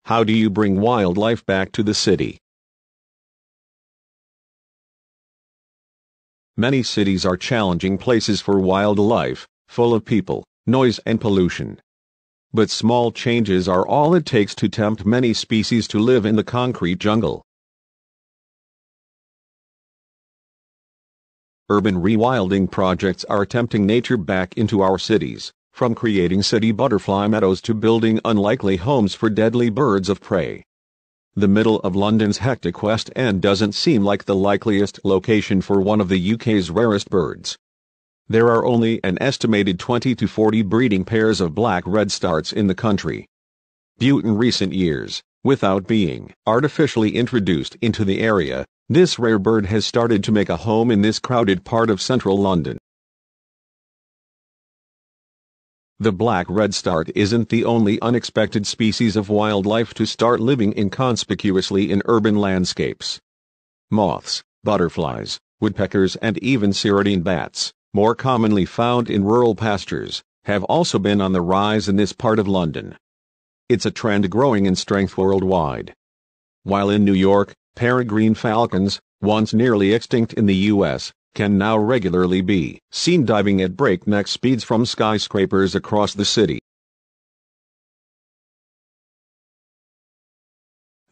How do you bring wildlife back to the city? Many cities are challenging places for wildlife, full of people, noise and pollution. But small changes are all it takes to tempt many species to live in the concrete jungle. Urban rewilding projects are tempting nature back into our cities, from creating city butterfly meadows to building unlikely homes for deadly birds of prey. The middle of London's hectic West End doesn't seem like the likeliest location for one of the UK's rarest birds. There are only an estimated 20 to 40 breeding pairs of black redstarts in the country. But in recent years, without being artificially introduced into the area, this rare bird has started to make a home in this crowded part of central London. The black redstart isn't the only unexpected species of wildlife to start living inconspicuously in urban landscapes. Moths, butterflies, woodpeckers and even Cerridine bats, more commonly found in rural pastures, have also been on the rise in this part of London. It's a trend growing in strength worldwide. While in New York, peregrine falcons, once nearly extinct in the U.S., can now regularly be seen diving at breakneck speeds from skyscrapers across the city.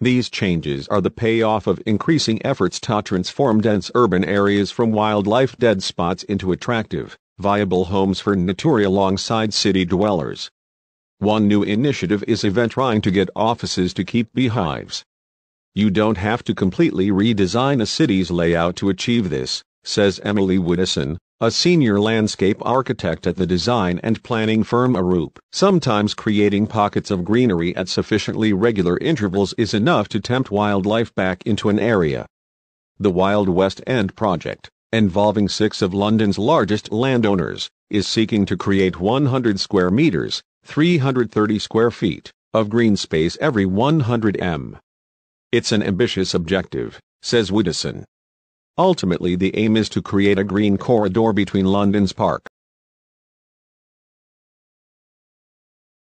These changes are the payoff of increasing efforts to transform dense urban areas from wildlife dead spots into attractive, viable homes for nature alongside city dwellers. One new initiative is even trying to get offices to keep beehives. You don't have to completely redesign a city's layout to achieve this, says Emily Woodison, a senior landscape architect at the design and planning firm Arup. Sometimes creating pockets of greenery at sufficiently regular intervals is enough to tempt wildlife back into an area. The Wild West End project, involving 6 of London's largest landowners, is seeking to create 100 square meters, 330 square feet, of green space every 100 m. It's an ambitious objective, says Woodison. Ultimately, the aim is to create a green corridor between London's park,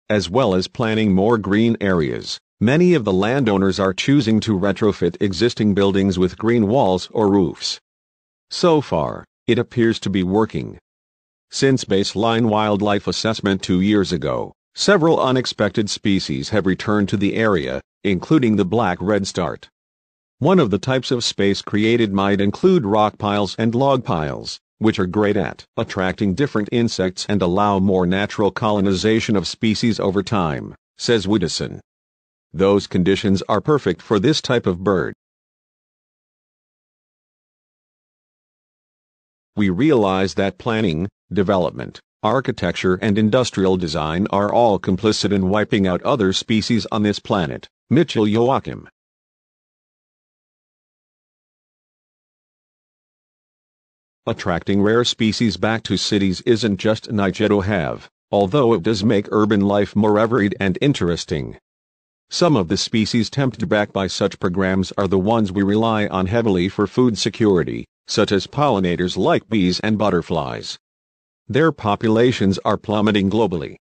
as well as planning more green areas. Many of the landowners are choosing to retrofit existing buildings with green walls or roofs. So far, it appears to be working. Since baseline wildlife assessment 2 years ago, several unexpected species have returned to the area, including the black redstart. One of the types of space created might include rock piles and log piles, which are great at attracting different insects and allow more natural colonization of species over time, says Woodison. Those conditions are perfect for this type of bird. We realize that planning, development, architecture and industrial design are all complicit in wiping out other species on this planet, Mitchell Joachim. Attracting rare species back to cities isn't just an idea to have, although it does make urban life more varied and interesting. Some of the species tempted back by such programs are the ones we rely on heavily for food security, such as pollinators like bees and butterflies. Their populations are plummeting globally.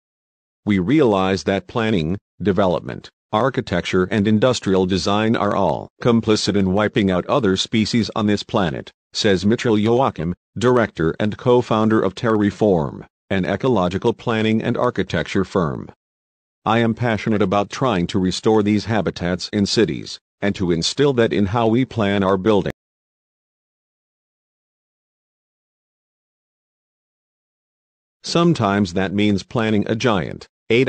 We realize that planning, development, architecture and industrial design are all complicit in wiping out other species on this planet, says Mitchell Joachim, director and co-founder of Terreform, an ecological planning and architecture firm. I am passionate about trying to restore these habitats in cities, and to instill that in how we plan our building. Sometimes that means planning a giant, 8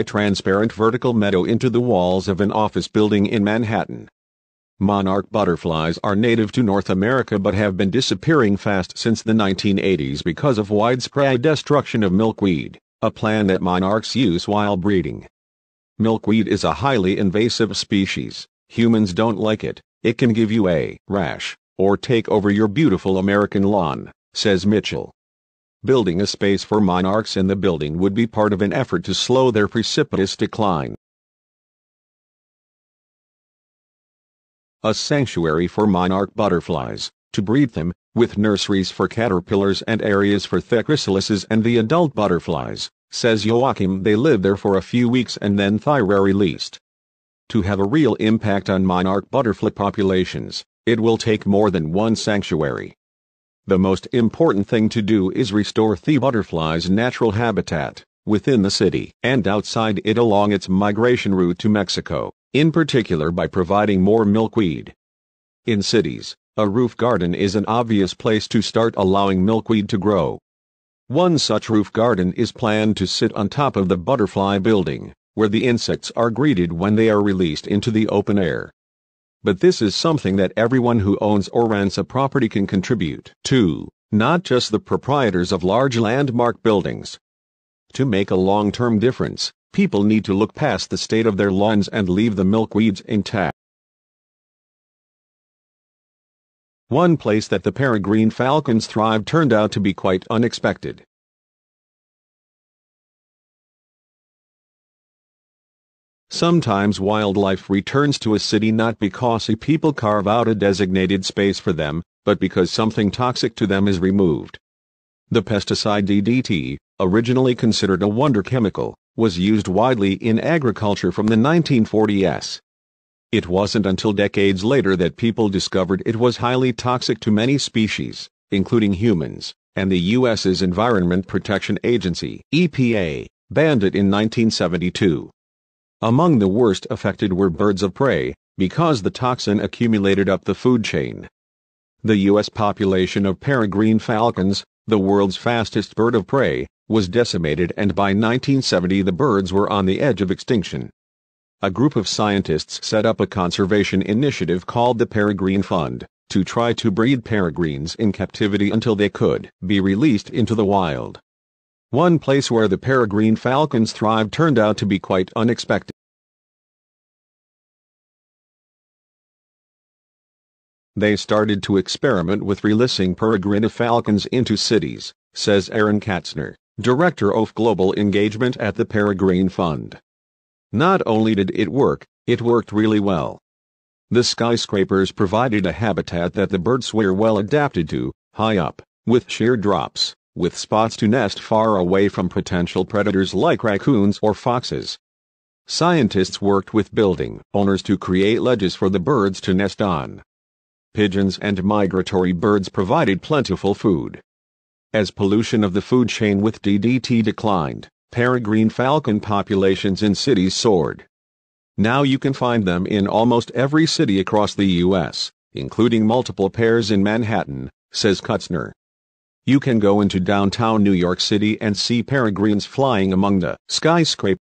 transparent vertical meadow into the walls of an office building in Manhattan. Monarch butterflies are native to North America but have been disappearing fast since the 1980s because of widespread destruction of milkweed, a plant that monarchs use while breeding. Milkweed is a highly invasive species. Humans don't like it. It can give you a rash, or take over your beautiful American lawn, says Mitchell. Building a space for monarchs in the building would be part of an effort to slow their precipitous decline. A sanctuary for monarch butterflies, to breed them, with nurseries for caterpillars and areas for the chrysalises and the adult butterflies, says Joachim. They live there for a few weeks and then they are released. To have a real impact on monarch butterfly populations, it will take more than one sanctuary. The most important thing to do is restore the butterfly's natural habitat, within the city and outside it along its migration route to Mexico, in particular by providing more milkweed. In cities, a roof garden is an obvious place to start allowing milkweed to grow. One such roof garden is planned to sit on top of the butterfly building, where the insects are greeted when they are released into the open air. But this is something that everyone who owns or rents a property can contribute to, not just the proprietors of large landmark buildings. To make a long-term difference, people need to look past the state of their lawns and leave the milkweeds intact. One place that the peregrine falcons thrive turned out to be quite unexpected. Sometimes wildlife returns to a city not because people carve out a designated space for them, but because something toxic to them is removed. The pesticide DDT, originally considered a wonder chemical, was used widely in agriculture from the 1940s. It wasn't until decades later that people discovered it was highly toxic to many species, including humans, and the U.S.'s Environment Protection Agency, EPA, banned it in 1972. Among the worst affected were birds of prey, because the toxin accumulated up the food chain. The U.S. population of peregrine falcons, the world's fastest bird of prey, was decimated, and by 1970 the birds were on the edge of extinction. A group of scientists set up a conservation initiative called the Peregrine Fund, to try to breed peregrines in captivity until they could be released into the wild. One place where the peregrine falcons thrived turned out to be quite unexpected. They started to experiment with releasing peregrine falcons into cities, says Aaron Katzner, Director of Global Engagement at the Peregrine Fund. Not only did it worked really well. The skyscrapers provided a habitat that the birds were well adapted to, high up, with sheer drops, with spots to nest far away from potential predators like raccoons or foxes. Scientists worked with building owners to create ledges for the birds to nest on. Pigeons and migratory birds provided plentiful food. As pollution of the food chain with DDT declined, peregrine falcon populations in cities soared. Now you can find them in almost every city across the U.S., including multiple pairs in Manhattan, says Katzner. You can go into downtown New York City and see peregrines flying among the skyscrapers.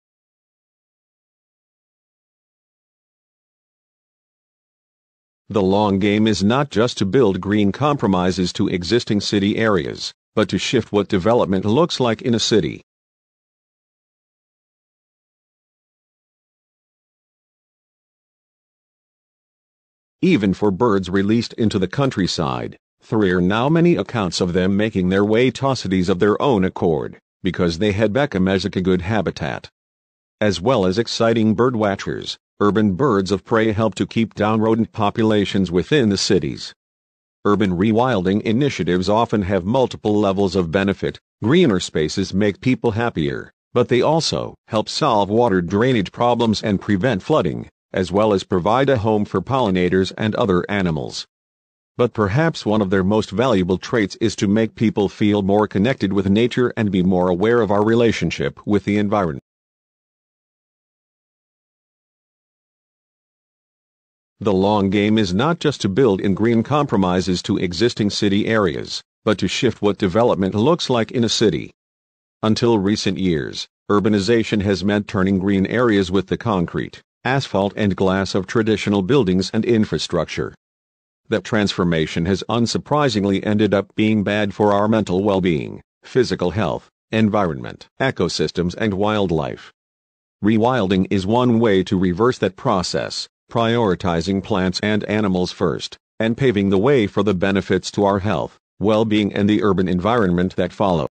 The long game is not just to build green compromises to existing city areas, but to shift what development looks like in a city. Even for birds released into the countryside, there are now many accounts of them making their way to cities of their own accord, because they had become as a good habitat. As well as exciting birdwatchers, urban birds of prey help to keep down rodent populations within the cities. Urban rewilding initiatives often have multiple levels of benefit. Greener spaces make people happier, but they also help solve water drainage problems and prevent flooding, as well as provide a home for pollinators and other animals. But perhaps one of their most valuable traits is to make people feel more connected with nature and be more aware of our relationship with the environment. The long game is not just to build in green compromises to existing city areas, but to shift what development looks like in a city. Until recent years, urbanization has meant turning green areas with the concrete, asphalt and glass of traditional buildings and infrastructure. That transformation has unsurprisingly ended up being bad for our mental well-being, physical health, environment, ecosystems and wildlife. Rewilding is one way to reverse that process, prioritizing plants and animals first, and paving the way for the benefits to our health, well-being and the urban environment that follow.